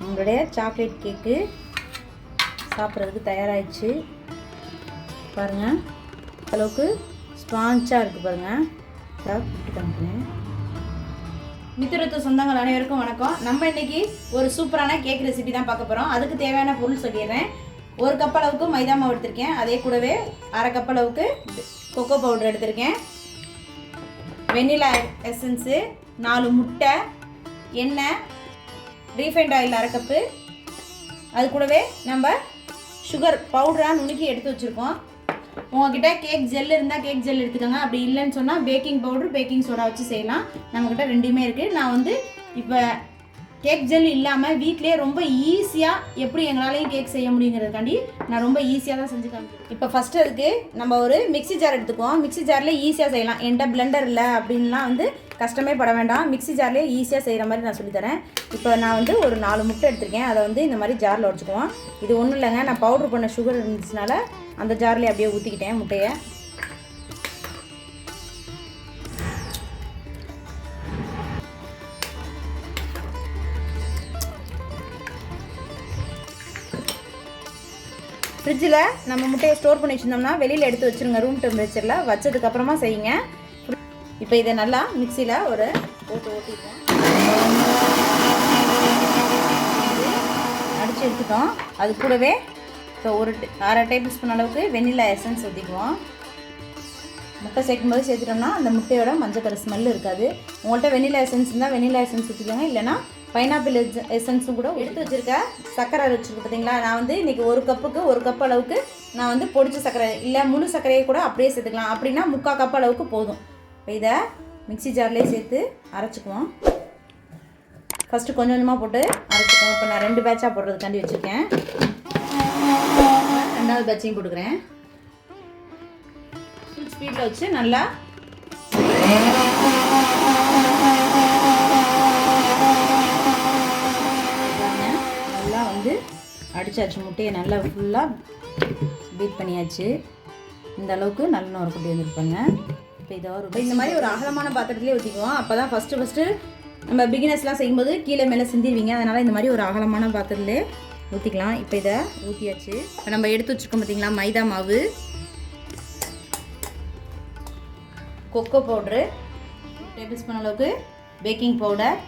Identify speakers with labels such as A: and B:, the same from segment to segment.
A: உங்களுடைய சாக்லேட் கேக்கு சாப்பிட்றதுக்கு தயாராகிடுச்சு பாருங்கள். அளவுக்கு ஸ்பான்ச்சாக இருக்குது பாருங்கள். கூப்பிட்டு காமிக்கிறேன். மித்திரத்து சொந்தங்கள் அனைவருக்கும் வணக்கம். நம்ம இன்றைக்கி ஒரு சூப்பரான கேக் ரெசிபி தான் பார்க்க போகிறோம். அதுக்கு தேவையான பொருள் சொல்லிடுறேன். 1 கப் அளவுக்கு மைதா மாவு எடுத்திருக்கேன். அதே கூடவே 1/2 கப் அளவுக்கு கொக்கோ பவுடர் எடுத்திருக்கேன். வெண்ணிலா எசன்ஸு 4 முட்டை, எண்ணெய், ரீஃபைண்ட் ஆயில் 1/2 கப்பு, அது கூடவே நம்ம சுகர் பவுடராக நுணுக்கி எடுத்து வச்சுருக்கோம். உங்ககிட்ட கேக் ஜெல் இருந்தால் கேக் ஜெல் எடுத்துக்கோங்க. அப்படி இல்லைன்னு சொன்னால் பேக்கிங் பவுடர், பேக்கிங் சோடா வச்சு செய்யலாம். நம்மக்கிட்ட ரெண்டுமே இருக்குது. நான் வந்து இப்போ கேக் ஜெல் இல்லாமல் வீட்டிலே ரொம்ப ஈஸியாக எப்படி எங்களாலையும் கேக் செய்ய முடியுங்கிறதுக்காண்டி நான் ரொம்ப ஈஸியாக தான் செஞ்சு காமிக்கிறேன். இப்போ ஃபஸ்ட்டு அதுக்கு நம்ம ஒரு மிக்ஸி ஜார் எடுத்துக்குவோம். மிக்ஸி ஜாரில் ஈஸியாக செய்யலாம். என்கிட்ட பிளெண்டர் இல்லை அப்படின்லாம் வந்து கஷ்டமே பட வேண்டாம். மிக்ஸி ஜார்லேயே ஈஸியாக செய்கிற மாதிரி நான் சொல்லித்தரேன். இப்போ நான் வந்து ஒரு 4 முட்டை எடுத்திருக்கேன். அதை வந்து இந்த மாதிரி ஜாரில் உடச்சிக்குவோம். இது ஒன்றும் இல்லைங்க, நான் பவுட்ரு பண்ண சுகர் இருந்துச்சுனால அந்த ஜார்லேயே அப்படியே ஊற்றிக்கிட்டேன் முட்டையை. ஃப்ரிட்ஜில் நம்ம முட்டையை ஸ்டோர் பண்ணி வச்சுருந்தோம்னா வெளியில் எடுத்து வச்சுருங்க. ரூம் டெம்பரேச்சரில் வச்சதுக்கப்புறமா செய்யுங்க. இப்போ இதை நல்லா மிக்சியில் ஒரு ஓட்டிடுவோம். அடித்து எடுத்துட்டோம். அது கூடவே இப்போ ஒரு 1/2 டேபிள் ஸ்பூன் அளவுக்கு வெண்ணிலா எசன்ஸ் ஊற்றிக்குவோம். முட்டை சேர்க்கும்போது சேர்த்துட்டோம்னா அந்த முட்டையோட மஞ்சள் ஸ்மெல் இருக்காது. உங்கள்கிட்ட வெண்ணிலா எசன்ஸ் இருந்தால் வெண்ணிலா எசன்ஸ் ஊற்றிக்கோங்க. இல்லைனா பைனாப்பிள் எசன்ஸும் கூட எடுத்து வச்சுருக்க சர்க்கரை வச்சுருக்கு பார்த்தீங்களா. நான் வந்து இன்றைக்கி 1 கப்புக்கு 1 கப் அளவுக்கு நான் வந்து பொடிச்ச சர்க்கரை இல்லை முழு சர்க்கரையை கூட அப்படியே சேர்த்துக்கலாம். அப்படின்னா 3/4 கப் அளவுக்கு போதும். இப்போ இதை மிக்ஸி ஜார்லேயே சேர்த்து அரைச்சிக்குவோம். ஃபஸ்ட்டு கொஞ்சம் கொஞ்சமாக போட்டு அரைச்சிக்குவோம். இப்போ நான் 2 பேட்சாக போடுறதுக்காண்டி வச்சுருக்கேன். 2வது பேட்சையும் போட்டுக்கிறேன். ஃபுல் ஸ்பீடில் வச்சு நல்லா வந்து அடித்தாச்சு. முட்டையை நல்லா ஃபுல்லாக பீட் பண்ணியாச்சு. இந்த அளவுக்கு நல்ல நுர குட்டி வந்துருப்பாங்க. இப்போ இதை இந்த மாதிரி ஒரு அகலமான பாத்திரத்துலேயே ஊற்றிக்குவோம். அப்போ தான் ஃபஸ்ட்டு நம்ம பிகினர்ஸ்லாம் செய்யும்போது கீழே மேலே சிந்திடுவீங்க. அதனால் இந்த மாதிரி ஒரு அகலமான பாத்திரத்துலேயே ஊற்றிக்கலாம். இப்போ இதை ஊற்றியாச்சு. இப்போ நம்ம எடுத்து வச்சுருக்கோம் பார்த்தீங்களா மைதா மாவு, கொக்கோ பவுட்ரு, 1 டேபிள் ஸ்பூன் அளவுக்கு பேக்கிங் பவுடர்,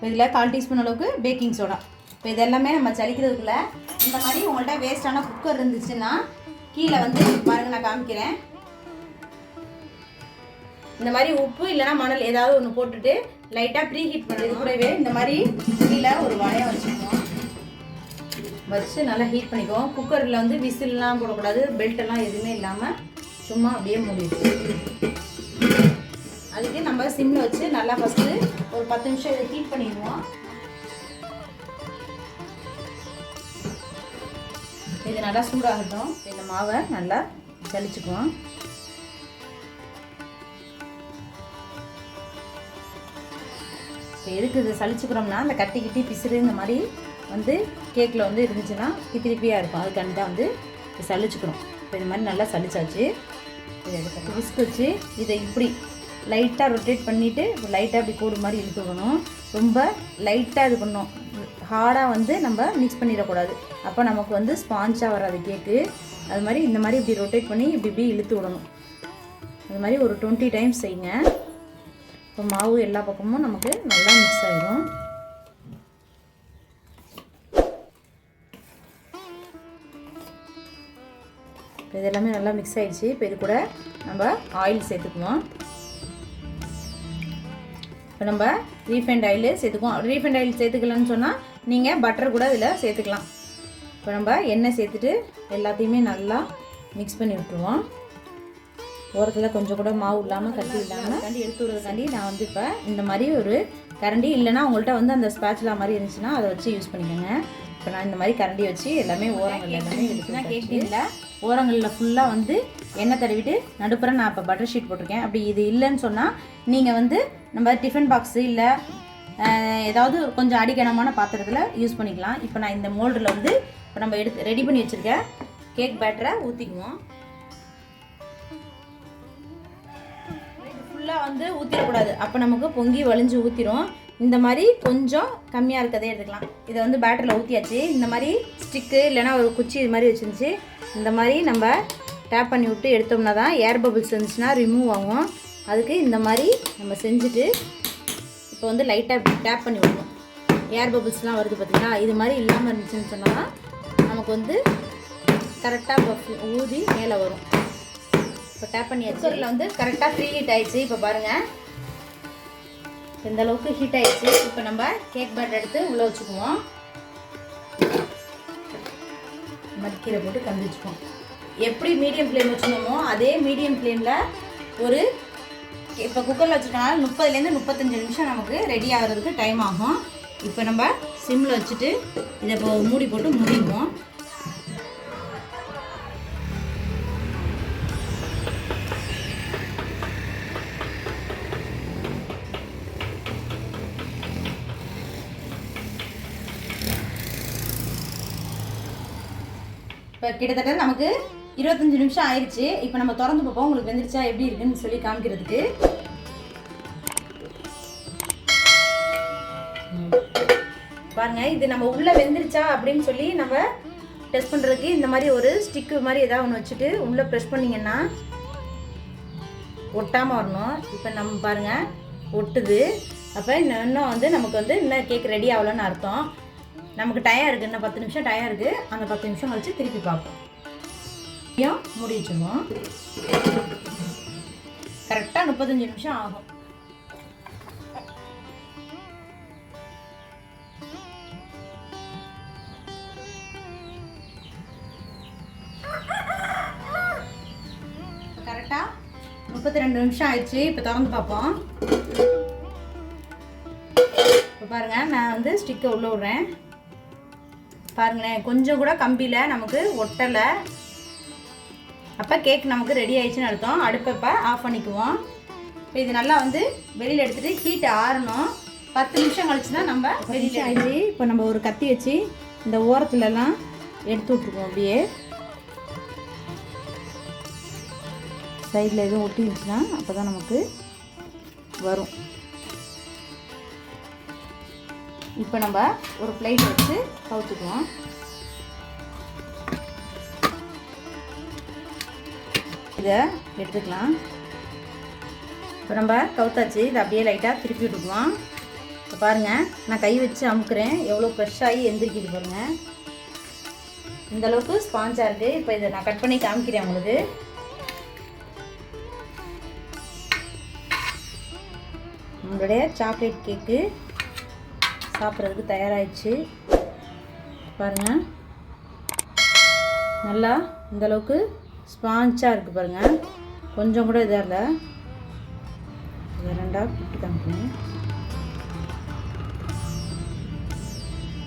A: இதில் 1/4 டீஸ்பூன் அளவுக்கு பேக்கிங் சோடா. இப்போ இதெல்லாமே நம்ம சலிக்கிறதுக்குள்ள இந்த மாதிரி உங்கள்கிட்ட வேஸ்ட்டான குக்கர் இருந்துச்சுன்னா கீழே வந்து பாருங்கள் நான் காமிக்கிறேன். இந்த மாதிரி உப்பு இல்லைனா மணல் ஏதாவது ஒன்று போட்டுட்டு லைட்டாக ப்ரீ ஹீட் பண்ணுறது. கூடவே இந்த மாதிரி கீழே ஒரு வளையம் வச்சுக்குவோம். வச்சு நல்லா ஹீட் பண்ணிக்குவோம். குக்கரில் வந்து விசில்லாம் போடக்கூடாது, பெல்ட்டெல்லாம் எதுவுமே இல்லாமல் சும்மா அப்படியே மூடிடுவோம். அதுக்கு நம்ம சிம்மில் வச்சு நல்லா ஃபஸ்ட்டு ஒரு 10 நிமிஷம் இதை ஹீட் பண்ணிடுவோம். இது நல்லா சூடாகட்டும். இந்த மாவை நல்லா ஜலிச்சுக்குவோம். இப்போ எதுக்கு இதை சளிச்சுக்கிறோம்னா அந்த கட்டி பிசுறு இந்த மாதிரி வந்து கேக்கில் வந்து இருந்துச்சுன்னா திருப்பியாக இருக்கும். அதுக்காண்டி தான் வந்து இதை சளிச்சுக்கிறோம். இப்போ இது மாதிரி நல்லா சளிச்சாச்சு. இதை எடுத்து விஸ்க் வச்சு இதை இப்படி லைட்டாக ரொட்டேட் பண்ணிவிட்டு லைட்டாக இப்படி கூடு மாதிரி இழுத்து விடணும். ரொம்ப லைட்டாக இது பண்ணணும். ஹார்டாக வந்து நம்ம மிக்ஸ் பண்ணிடக்கூடாது. அப்போ நமக்கு வந்து ஸ்பான்ச்சாக வராது கேக்கு. அது மாதிரி இந்த மாதிரி இப்படி ரொட்டேட் பண்ணி இப்படி இழுத்து விடணும். அது மாதிரி ஒரு 20 டைம்ஸ் செய்யுங்க. இப்போ மாவு எல்லா பக்கமும் நமக்கு நல்லா மிக்ஸ் ஆகிடும். இப்போ இது எல்லாமே நல்லா மிக்ஸ் ஆகிடுச்சு. இப்போ இது கூட நம்ம ஆயில் சேர்த்துக்குவோம். இப்போ நம்ம ரீஃபைண்ட் ஆயில் சேர்த்துக்குவோம். ரீஃபைண்ட் ஆயில் சேர்த்துக்கலன்னு சொன்னால் நீங்கள் பட்டர் கூட இதில் சேர்த்துக்கலாம். இப்போ நம்ம எண்ணெய் சேர்த்துட்டு எல்லாத்தையுமே நல்லா மிக்ஸ் பண்ணி விட்டுருவோம். ஓரத்தில் கொஞ்சம் கூட மாவு இல்லாமல் கட்டி இல்லாமல் எடுத்து விடுறதுக்காண்டி நான் வந்து இப்போ இந்த மாதிரி ஒரு கரண்டி இல்லைனா உங்கள்கிட்ட வந்து அந்த ஸ்பேச்சுலா மாதிரி இருந்துச்சுன்னா அதை வச்சு யூஸ் பண்ணிக்கோங்க. இப்போ நான் இந்த மாதிரி கரண்டி வச்சு எல்லாமே ஓரங்கள் எல்லாமே எடுத்துனா கேக்கில் ஓரங்களில் ஃபுல்லாக வந்து எண்ணெய் தடவிட்டு நடுப்புற நான் இப்போ பட்டர் ஷீட் போட்டிருக்கேன். அப்படி இது இல்லைன்னு சொன்னால் நீங்கள் வந்து நம்ம டிஃபன் பாக்ஸு இல்லை ஏதாவது கொஞ்சம் அடிக்கனமான பாத்திரத்தில் யூஸ் பண்ணிக்கலாம். இப்போ நான் இந்த மோல்டில் வந்து இப்போ நம்ம எடுத்து ரெடி பண்ணி வச்சுருக்கேன் கேக் பேட்டரை ஊற்றிக்குவோம். ஃபுல்லாக வந்து ஊற்றிடக்கூடாது, அப்போ நமக்கு பொங்கி வலிஞ்சு ஊற்றிடும். இந்த மாதிரி கொஞ்சம் கம்மியாக இருக்கதே எடுத்துக்கலாம். இதை வந்து பேட்டரியில் ஊற்றியாச்சு. இந்த மாதிரி ஸ்டிக்கு இல்லைனா ஒரு குச்சி இது மாதிரி வச்சுருந்துச்சு. இந்த மாதிரி நம்ம டேப் பண்ணி விட்டு எடுத்தோம்னா தான் ஏர் பபிள்ஸ் இருந்துச்சுன்னா ரிமூவ் ஆகும். அதுக்கு இந்த மாதிரி நம்ம செஞ்சுட்டு இப்போ வந்து லைட்டாக டேப் பண்ணி விடணும். ஏர் பபிள்ஸ்லாம் வருது பார்த்திங்களா, இது மாதிரி இல்லாமல் இருந்துச்சுன்னு சொன்னால் நமக்கு வந்து கரெக்டாக ஊதி மேலே வரும். இப்போ டேப் பண்ணியாச்சு. குக்கரில் வந்து கரெக்டாக ப்ரீ ஹீட் ஆகிடுச்சு. இப்போ பாருங்கள் இந்த அளவுக்கு ஹீட் ஆகிடுச்சு. இப்போ நம்ம கேக் பேட்டர் எடுத்து உள்ளே வச்சுக்குவோம். மடிக்கீரை போட்டு கம்பி வச்சுக்குவோம். எப்படி மீடியம் ஃப்ளேம் வச்சுருந்தோமோ அதே மீடியம் ஃப்ளேமில் ஒரு இப்போ குக்கரில் வச்சுருக்கனால 30லேருந்து 35 நிமிஷம் நமக்கு ரெடி ஆகிறதுக்கு டைம் ஆகும். இப்போ நம்ம சிம்மில் வச்சுட்டு இதை இப்போ மூடி போட்டு மூடிடுவோம். இப்போ கிட்டத்தட்ட நமக்கு 25 நிமிஷம் ஆயிடுச்சு. இப்போ நம்ம திறந்து பார்ப்போம் உங்களுக்கு வெந்துருச்சா எப்படி இருக்குன்னு சொல்லி காமிக்கிறதுக்கு. பாருங்க, இது நம்ம உள்ளே வெந்துருச்சா அப்படின்னு சொல்லி நம்ம டெஸ்ட் பண்ணுறதுக்கு இந்த மாதிரி ஒரு ஸ்டிக்கு மாதிரி ஏதாவது ஒன்று வச்சுட்டு உள்ளே ப்ரெஸ் பண்ணிங்கன்னா ஒட்டாமல் வரணும். இப்போ நம்ம பாருங்கள் ஒட்டுது. அப்போ இன்னும் வந்து நமக்கு வந்து இன்னும் கேக் ரெடி ஆகலன்னு அர்த்தம். நமக்கு டயம் இருக்குது, இன்னும் 10 நிமிஷம் டயம் இருக்குது. அந்த 10 நிமிஷம் கழிச்சு திருப்பி பார்ப்போம். மூடி வச்சுருவோம். கரெக்டாக 35 நிமிஷம் ஆகும். கரெக்டாக 32 நிமிஷம் ஆயிடுச்சு. இப்போ திறந்து பார்ப்போம். இப்போ பாருங்கள், நான் வந்து ஸ்டிக்கை உள்ளே விட்றேன். பாருங்களேன், கொஞ்சம் கூட கம்பியில் நமக்கு ஒட்டலை. அப்போ கேக் நமக்கு ரெடி ஆயிடுச்சுன்னு அர்த்தம். அடுப்பை ஆஃப் பண்ணிக்குவோம். இப்போ இது நல்லா வந்து வெளியில் எடுத்துகிட்டு ஹீட் ஆறணும். 10 நிமிஷம் கழிச்சு தான் நம்ம வெளியில் ஆயிடுச்சு. இப்போ நம்ம ஒரு கத்தி வச்சு இந்த ஓரத்துலலாம் எடுத்து விட்ருக்கோம். அப்படியே சைடில் எதுவும் ஒட்டிருச்சுன்னா அப்போ தான் நமக்கு வரும். இப்போ நம்ம ஒரு பிளேட் வச்சு கவுத்துக்குவோம். இதை எடுத்துக்கலாம். இப்போ நம்ம கவுத்தாச்சு. இதை அப்படியே லைட்டாக திருப்பி விட்டுக்குவோம். இப்போ பாருங்கள், நான் கை வச்சு அமுக்குறேன். எவ்வளோ ஃப்ரெஷ்ஷாகி எந்திரிக்குது பாருங்கள். இந்த அளவுக்கு ஸ்பாஞ்சாக இருக்குது. இப்போ இதை நான் கட் பண்ணி காமிக்கிறேன் உங்களுக்கு. நம்மளுடைய சாக்லேட் கேக்கு சாப்பிட்றதுக்கு தயாராகிடுச்சு. பாருங்கள், நல்லா இந்தளவுக்கு ஸ்பாஞ்சாக இருக்குது பாருங்கள். கொஞ்சம் கூட இதாக இல்லை. இதை ரெண்டாக பிட்டு காமிக்கிறேன்.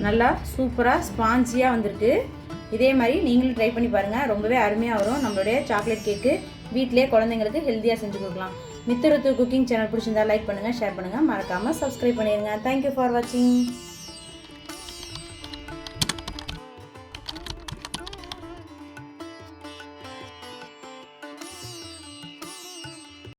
A: நல்லா சூப்பராக ஸ்பாஞ்சியாக வந்திருக்கு. இதே மாதிரி நீங்களும் ட்ரை பண்ணி பாருங்கள். ரொம்பவே அருமையாக வரும். நம்மளுடைய சாக்லேட் கேக்கு வீட்டிலே குழந்தைங்களுக்கு ஹெல்த்தியாக செஞ்சு கொடுக்கலாம். நித்திருத்து குக்கிங் சேனல் பிடிச்சிருந்தா லைக் பண்ணுங்கள், ஷேர் பண்ணுங்கள், மறக்காமல் சப்ஸ்கிரைப் பண்ணிடுங்க. தேங்க்யூ ஃபார் வாட்சிங்.